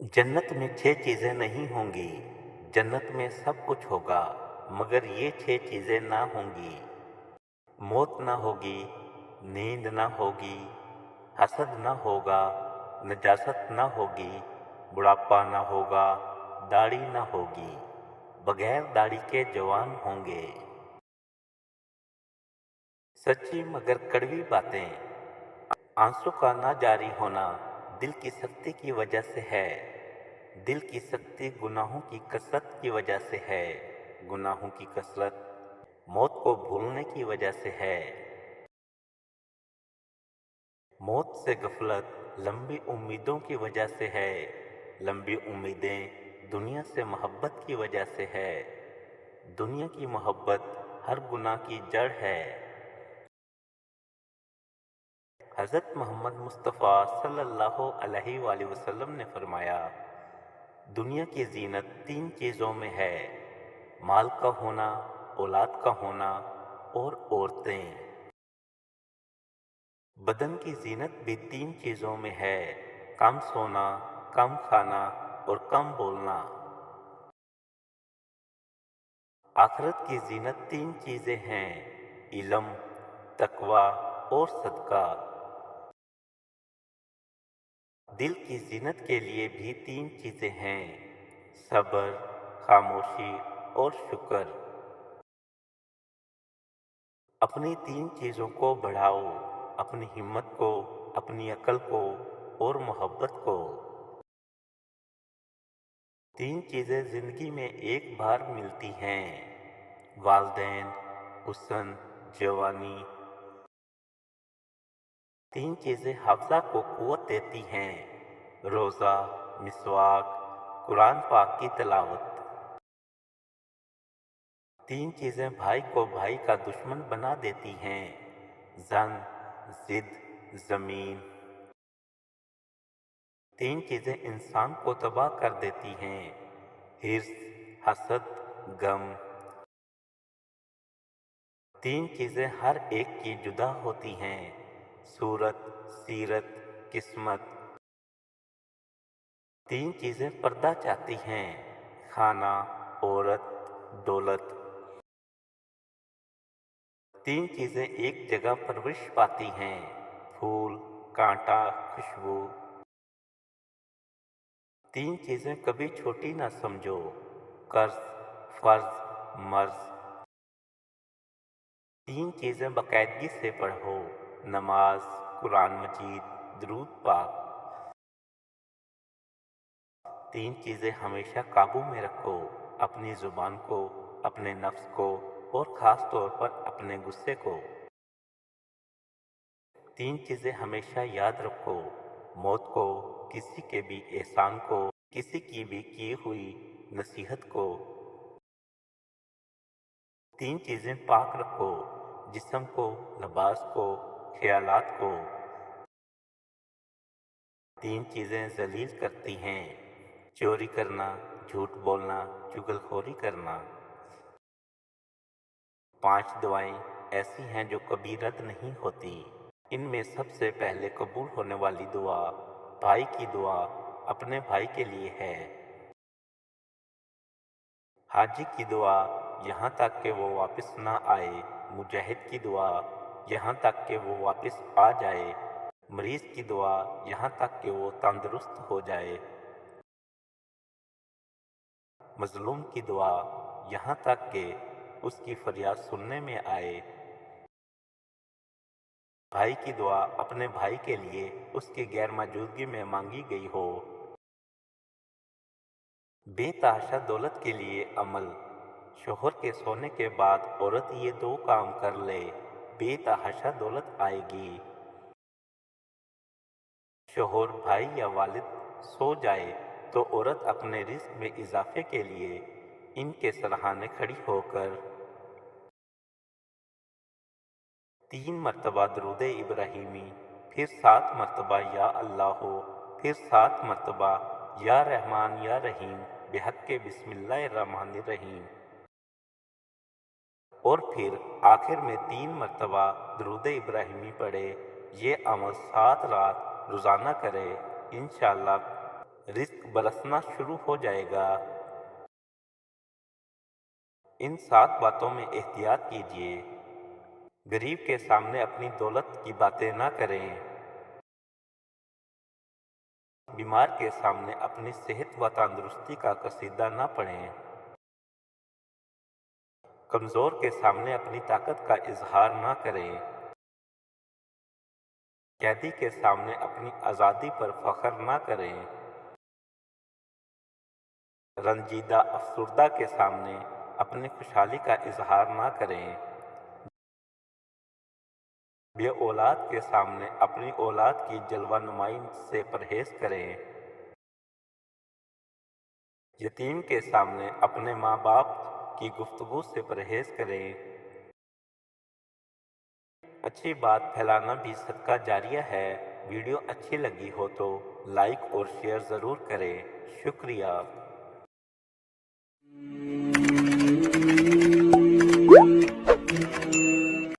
जन्नत में 6 चीज़ें नहीं होंगी। जन्नत में सब कुछ होगा, मगर ये 6 चीज़ें ना होंगी। मौत ना होगी, नींद ना होगी, हसद ना होगा, नजासत ना होगी, बुढ़ापा ना होगा, दाढ़ी ना होगी। बगैर दाढ़ी के जवान होंगे। सच्ची मगर कड़वी बातें। आंसू का ना जारी होना दिल की सख्ती की वजह से है। दिल की सख्ती गुनाहों की कसरत की वजह से है। गुनाहों की कसरत मौत को भूलने की वजह से है। मौत से गफलत लंबी उम्मीदों की वजह से है। लंबी उम्मीदें दुनिया से मोहब्बत की वजह से है। दुनिया की मोहब्बत हर गुनाह की जड़ है। हज़रत मोहम्मद मुस्तफ़ा सल्लल्लाहु अलैहि वसल्लम ने फरमाया, दुनिया की जीनत 3 चीज़ों में है, माल का होना, औलाद का होना और औरतें। बदन की जीनत भी 3 चीज़ों में है, कम सोना, कम खाना और कम बोलना। आखिरत की जीनत 3 चीज़ें हैं, इल्म, तकवा और सदका। दिल की जीनत के लिए भी 3 चीज़ें हैं, सब्र, खामोशी और शुक्र। अपनी 3 चीज़ों को बढ़ाओ, अपनी हिम्मत को, अपनी अक्ल को और मोहब्बत को। 3 चीज़ें ज़िंदगी में एक बार मिलती हैं, वालदैन, हुस्न, जवानी। 3 चीज़ें हाफ़िज़ा को क़ुव्वत देती हैं, रोज़ा, मिसवाक, कुरान पाक की तिलावत। 3 चीज़ें भाई को भाई का दुश्मन बना देती हैं, जन, जिद, ज़मीन। 3 चीज़ें इंसान को तबाह कर देती हैं, हिर्स, हसद, गम। 3 चीज़ें हर एक की जुदा होती हैं, सूरत, सीरत, किस्मत। 3 चीज़ें पर्दा चाहती हैं, खाना, औरत, दौलत। 3 चीज़ें एक जगह परवरिश पाती हैं, फूल, कांटा, खुशबू। 3 चीज़ें कभी छोटी ना समझो, कर्ज, फर्ज, मर्ज। 3 चीज़ें बाकायदगी से पढ़ो, नमाज, कुरान मजीद, दुरूद पाक। 3 चीज़ें हमेशा काबू में रखो, अपनी ज़ुबान को, अपने नफ्स को और ख़ास तौर पर अपने गुस्से को। 3 चीज़ें हमेशा याद रखो, मौत को, किसी के भी एहसान को, किसी की भी की हुई नसीहत को। 3 चीज़ें पाक रखो, जिस्म को, लिबास को, ख्यालात को। 3 चीज़ें जलील करती हैं, चोरी करना, झूठ बोलना, चुगलखोरी करना। 5 दुआएं ऐसी हैं जो कभी रद्द नहीं होती। इनमें सबसे पहले कबूल होने वाली दुआ भाई की दुआ अपने भाई के लिए है। हाजी की दुआ यहाँ तक कि वो वापस ना आए, मुजाहिद की दुआ यहाँ तक कि वो वापस आ जाए, मरीज की दुआ यहाँ तक कि वो तंदुरुस्त हो जाए, मजलूम की दुआ यहाँ तक कि उसकी फरियाद सुनने में आए, भाई की दुआ अपने भाई के लिए उसकी गैर मौजूदगी में मांगी गई हो। बेतहाशा दौलत के लिए अमल। शोहर के सोने के बाद औरत ये 2 काम कर ले, बेतहाशा दौलत आएगी। शोहर, भाई या वालिद सो जाए तो औरत अपने रिस्क में इजाफे के लिए इनके सराहने खड़ी होकर 3 मरतबा दरूद इब्राहिमी, फिर 7 मरतबा या अल्लाह, फिर 7 मरतबा या रहमान या रहीम बिहक़्क़े बिस्मिल्लाहिर्रहमानिर्रहीम, और फिर आखिर में 3 मरतबा दरूद इब्राहिमी पढ़े। ये अमल 7 रात रोज़ाना करे, इंशाअल्लाह रिस्क बरसना शुरू हो जाएगा। इन 7 बातों में एहतियात कीजिए। गरीब के सामने अपनी दौलत की बातें ना करें। बीमार के सामने अपनी सेहत व तंदुरुस्ती का कसीदा ना पढ़ें। कमज़ोर के सामने अपनी ताकत का इजहार ना करें। कैदी के सामने अपनी आज़ादी पर फख्र ना करें। रंजीदा अफसुर्दा के सामने अपनी खुशहाली का इजहार ना करें। बे औलाद के सामने अपनी औलाद की जलवा नुमाई से परहेज करें। यतीम के सामने अपने माँ बाप की गुफ्तगू से परहेज करें। अच्छी बात फैलाना भी सदका जारिया है। वीडियो अच्छी लगी हो तो लाइक और शेयर ज़रूर करें। शुक्रिया।